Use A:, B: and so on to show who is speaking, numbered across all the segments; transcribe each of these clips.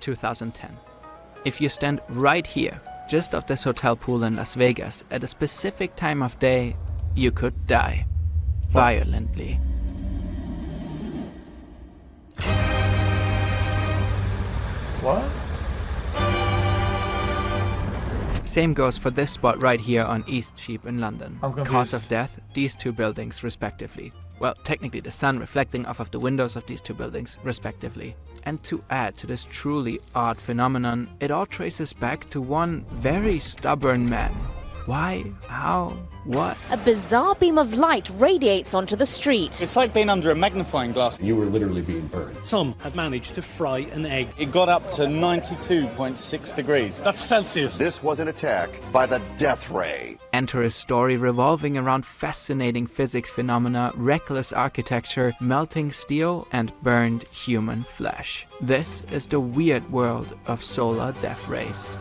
A: 2010. If you stand right here, just off this hotel pool in Las Vegas, at a specific time of day, you could die. Violently.
B: What?
A: Same goes for this spot right here on East Cheap in London. Cause of death, these two buildings respectively. Well, technically the sun reflecting off of the windows of these two buildings respectively. And to add to this truly odd phenomenon, it all traces back to one very stubborn man. Why? How? What?
C: A bizarre beam of light radiates onto the street.
D: It's like being under a magnifying glass.
E: You were literally being burned.
F: Some have managed to fry an egg.
D: It got up to 92.6 degrees.
F: That's Celsius.
G: This was an attack by the death ray.
A: Enter a story revolving around fascinating physics phenomena, reckless architecture, melting steel, and burned human flesh. This is the weird world of solar death rays.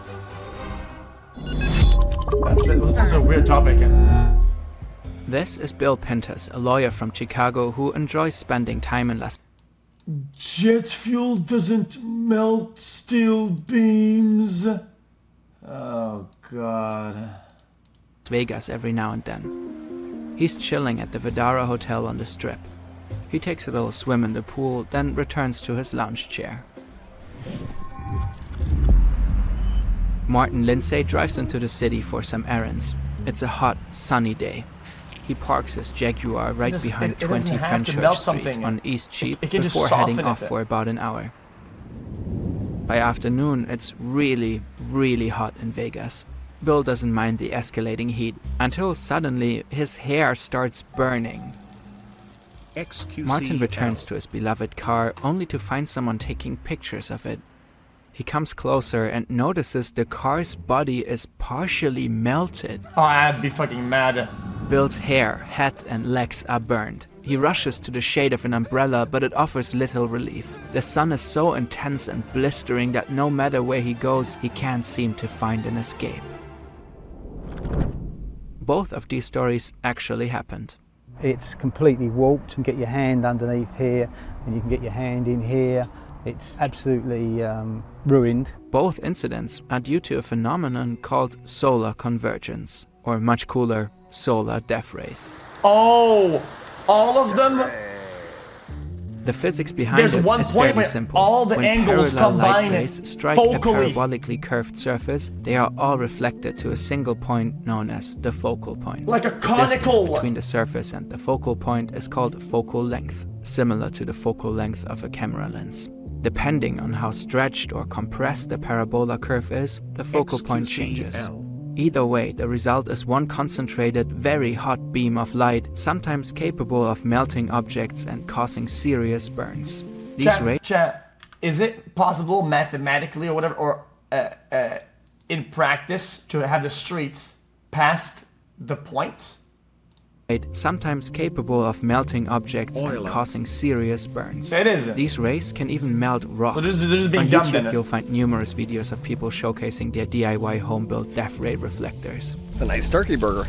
B: This is a weird topic.
A: This is Bill Pintus, a lawyer from Chicago who enjoys spending time in Las
B: Jet fuel doesn't melt steel beams. Oh, God.
A: Vegas every now and then. He's chilling at the Vidara Hotel on the Strip. He takes a little swim in the pool, then returns to his lounge chair. Martinlinay drives into the city for some errands. It's a hot, sunny day. He parks his Jaguar right behind 20 Fenchurch Street on East Cheap before heading off for about an hour. By afternoon, it's really, really hot in Vegas. Bill doesn't mind the escalating heat until suddenly his hair starts burning.
H: xQc
A: Martin returns to his beloved car only to find someone taking pictures of it. He comes closer and notices the car's body is partially melted.
B: Oh, I'd be fucking mad.
A: Bill's hair, hat and legs are burned. He rushes to the shade of an umbrella, but it offers little relief. The sun is so intense and blistering that no matter where he goes, he can't seem to find an escape. Both of these stories actually happened.
I: It's completely warped. You can get your hand underneath here and you can get your hand in here. It's absolutely ruined.
A: Both incidents are due to a phenomenon called solar convergence, or much cooler, solar death rays.
B: Oh, all of them?
A: The physics behind it is fairly simple.
B: All the
A: when
B: angles
A: parallel light
B: combine
A: rays strike a parabolically curved surface, they are all reflected to a single point known as the focal point.
B: Like a
A: The
B: conical
A: distance between the surface and the focal point is called focal length, similar to the focal length of a camera lens. Depending on how stretched or compressed the parabola curve is, the focal point changes. Either way, the result is one concentrated, very hot beam of light, sometimes capable of melting objects and causing serious burns. These rays...
B: Is it possible mathematically or whatever, or in practice, to have the streets past the point?
A: Sometimes capable of melting objects and causing serious burns.
B: It is.
A: These rays can even melt rocks.
B: So this is being
A: On
B: dumped
A: YouTube,
B: in it.
A: you'll find numerous videos of people showcasing their DIY home-built death ray reflectors.
E: It's a nice turkey burger.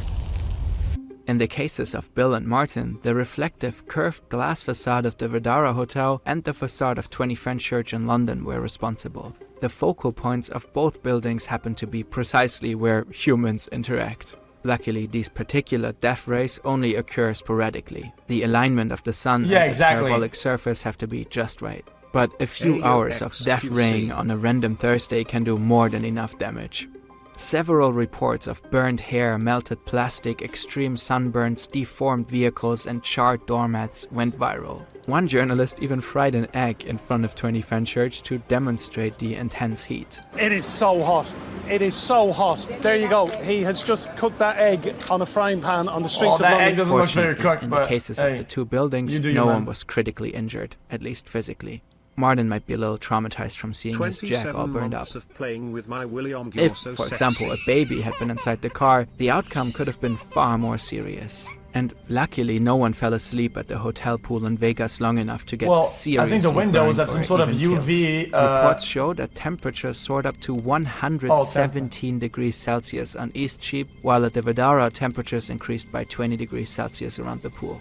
A: In the cases of Bill and Martin, the reflective curved glass facade of the Vidara Hotel and the facade of 20 Fenchurch in London were responsible. The focal points of both buildings happen to be precisely where humans interact. Luckily, these particular death rays only occur sporadically. The alignment of the sun and the parabolic surface have to be just right. But a few hours of death raying on a random Thursday can do more than enough damage. Several reports of burned hair, melted plastic, extreme sunburns, deformed vehicles, and charred doormats went viral. One journalist even fried an egg in front of 20 Fenchurch to demonstrate the intense heat.
F: It is so hot. It is so hot. There you go. He has just cooked that egg on a frying pan on the streets of London.
B: Egg doesn't look very cooked,
A: in the cases of the two buildings, no one was critically injured, at least physically. Martin might be a little traumatized from seeing his Jag all burned up.
H: Of playing with my William,
A: If, for example, a baby had been inside the car, the outcome could have been far more serious. And luckily, no one fell asleep at the hotel pool in Vegas long enough to get seriously
B: I think the windows have some sort of UV...
A: Reports show that temperatures soared up to 117 degrees Celsius on East Cheap, while at the Vidara, temperatures increased by 20 degrees Celsius around the pool.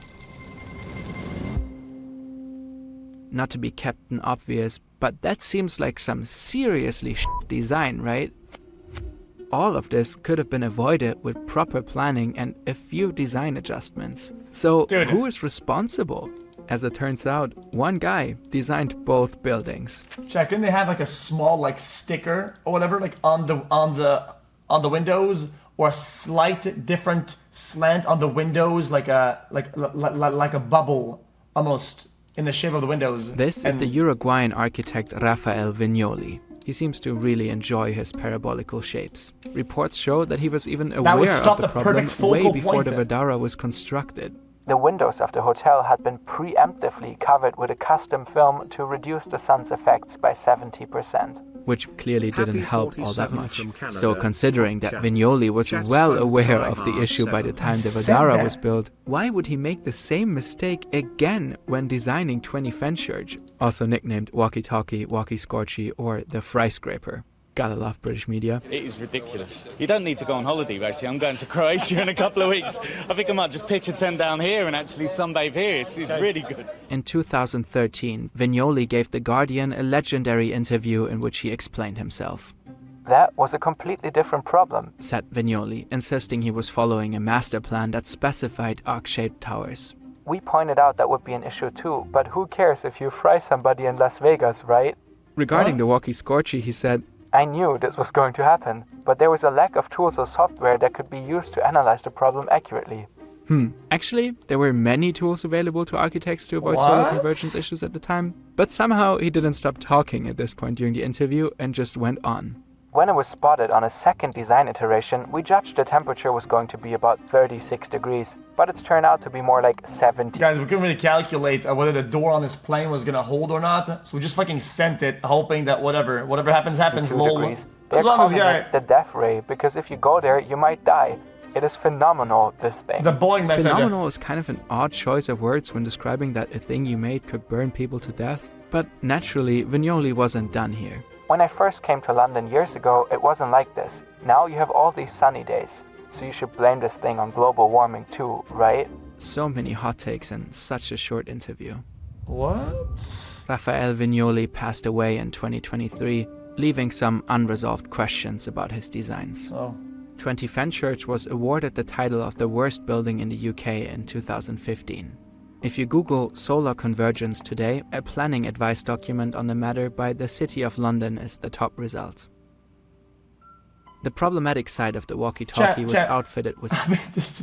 A: not to be Captain Obvious, but that seems like some seriously design, right? All of this could have been avoided with proper planning and a few design adjustments. So who is responsible? As it turns out, one guy designed both buildings.
B: Jack, couldn't they have like a small like sticker or whatever, like on the windows, or a slight different slant on the windows, like a bubble almost in the shape of the windows?
A: This is the Uruguayan architect Rafael Vignoli. He seems to really enjoy his parabolical shapes. Reports show that he was even aware of the problem way before the Verdara was constructed.
J: The windows of the hotel had been preemptively covered with a custom film to reduce the sun's effects by 70%.
A: Which clearly didn't help all that much. So considering that Vignoli was well aware of the issue by the time the Verdara was built, why would he make the same mistake again when designing 20 Fenchurch, also nicknamed Walkie Talkie, Walkie Scorchy, or the Fryscraper? Gotta love British media.
D: It is ridiculous. You don't need to go on holiday, basically. I'm going to Croatia in a couple of weeks. I think I might just pitch a tent down here and actually sunbathe here. It's really good.
A: In 2013, Vignoli gave The Guardian a legendary interview in which he explained himself.
J: That was a completely different problem,
A: said Vignoli, insisting he was following a master plan that specified arc-shaped towers.
J: We pointed out that would be an issue too, but who cares if you fry somebody in Las Vegas, right?
A: Regarding the Walkie Scorchy, he said,
J: I knew this was going to happen, but there was a lack of tools or software that could be used to analyze the problem accurately.
A: Actually, there were many tools available to architects to avoid solar convergence issues at the time, but somehow he didn't stop talking at this point during the interview and just went on.
J: When it was spotted on a second design iteration, we judged the temperature was going to be about 36 degrees, but it's turned out to be more like 70.
B: Guys, we couldn't really calculate whether the door on this plane was gonna hold or not, so we just fucking sent it, hoping that whatever happens, lol.
J: Degrees. They're calling it the death ray, because if you go there, you might die. It is phenomenal, this thing.
B: The Boeing method.
A: Phenomenal is kind of an odd choice of words when describing that a thing you made could burn people to death, but naturally, Vignoli wasn't done here.
J: When I first came to London years ago, it wasn't like this. Now you have all these sunny days, so you should blame this thing on global warming too, right?
A: So many hot takes in such a short interview.
B: What?
A: Rafael Vignoli passed away in 2023, leaving some unresolved questions about his designs. 20 Fenchurch was awarded the title of the worst building in the UK in 2015. If you Google solar convergence today, a planning advice document on the matter by the City of London is the top result. The problematic side of the walkie-talkie was outfitted with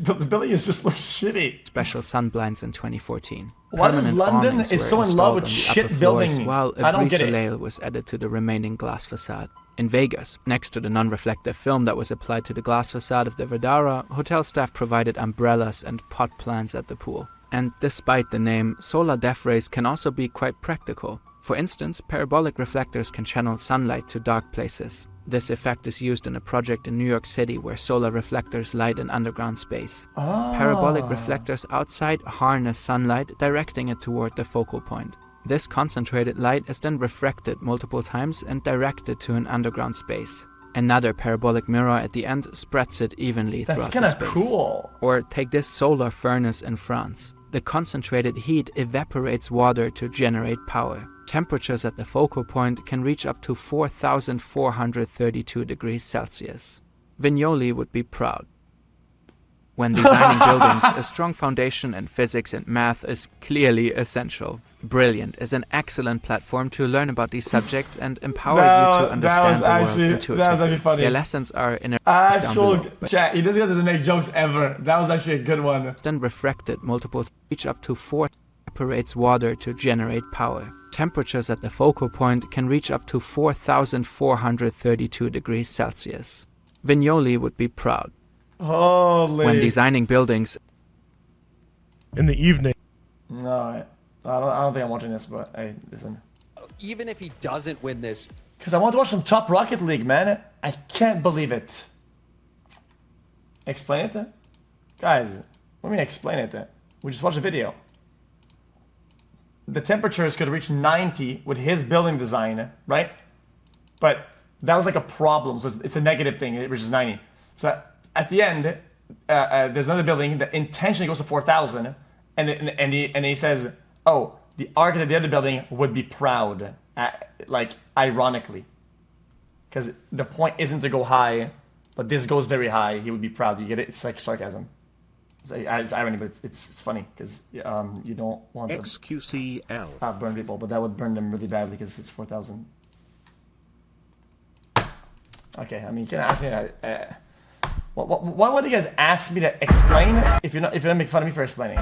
B: the building just looks shitty.
A: Special sunblinds in 2014.
B: Why does London is so in love with shit buildings?
A: While a brise-soleil was added to the remaining glass facade. In Vegas, next to the non-reflective film that was applied to the glass facade of the Verdara, hotel staff provided umbrellas and pot plants at the pool. And despite the name, solar death rays can also be quite practical. For instance, parabolic reflectors can channel sunlight to dark places. This effect is used in a project in New York City where solar reflectors light an underground space. Parabolic reflectors outside harness sunlight, directing it toward the focal point. This concentrated light is then refracted multiple times and directed to an underground space. Another parabolic mirror at the end spreads it evenly throughout the space.
B: That's kinda cool.
A: Or take this solar furnace in France. The concentrated heat evaporates water to generate power. Temperatures at the focal point can reach up to 4,432 degrees Celsius. Vignoli would be proud. When designing buildings, a strong foundation in physics and math is clearly essential. Brilliant is an excellent platform to learn about these subjects and empower you to understand the world intuitively.
B: That was actually funny.
A: Their lessons are in
B: chat, he doesn't have to make jokes ever. That was actually a good one.
A: Then refracted multiple reach up to 4 evaporates water to generate power. Temperatures at the focal point can reach up to 4,432 degrees Celsius. Vignoli would be proud.
B: Holy.
A: When designing buildings
F: in the evening.
B: No, I don't think I'm watching this, but hey, listen.
E: Even if he doesn't win this.
B: Because I want to watch some Top Rocket League, man. I can't believe it. Explain it? Guys, what do you mean explain it? We just watched a video. The temperatures could reach 90 with his building design, right? But that was like a problem, so it's a negative thing, it reaches 90. So at the end, there's another building that intentionally goes to 4,000, and he says, oh, the architect of the other building would be proud, like ironically, because the point isn't to go high, but this goes very high. He would be proud. You get it? It's like sarcasm. It's irony, but it's funny because you don't want to
H: xQcl.
B: burn people, but that would burn them really badly because it's 4,000. Okay, I mean, you can ask me that. What would you guys ask me to explain if you're not make fun of me for explaining?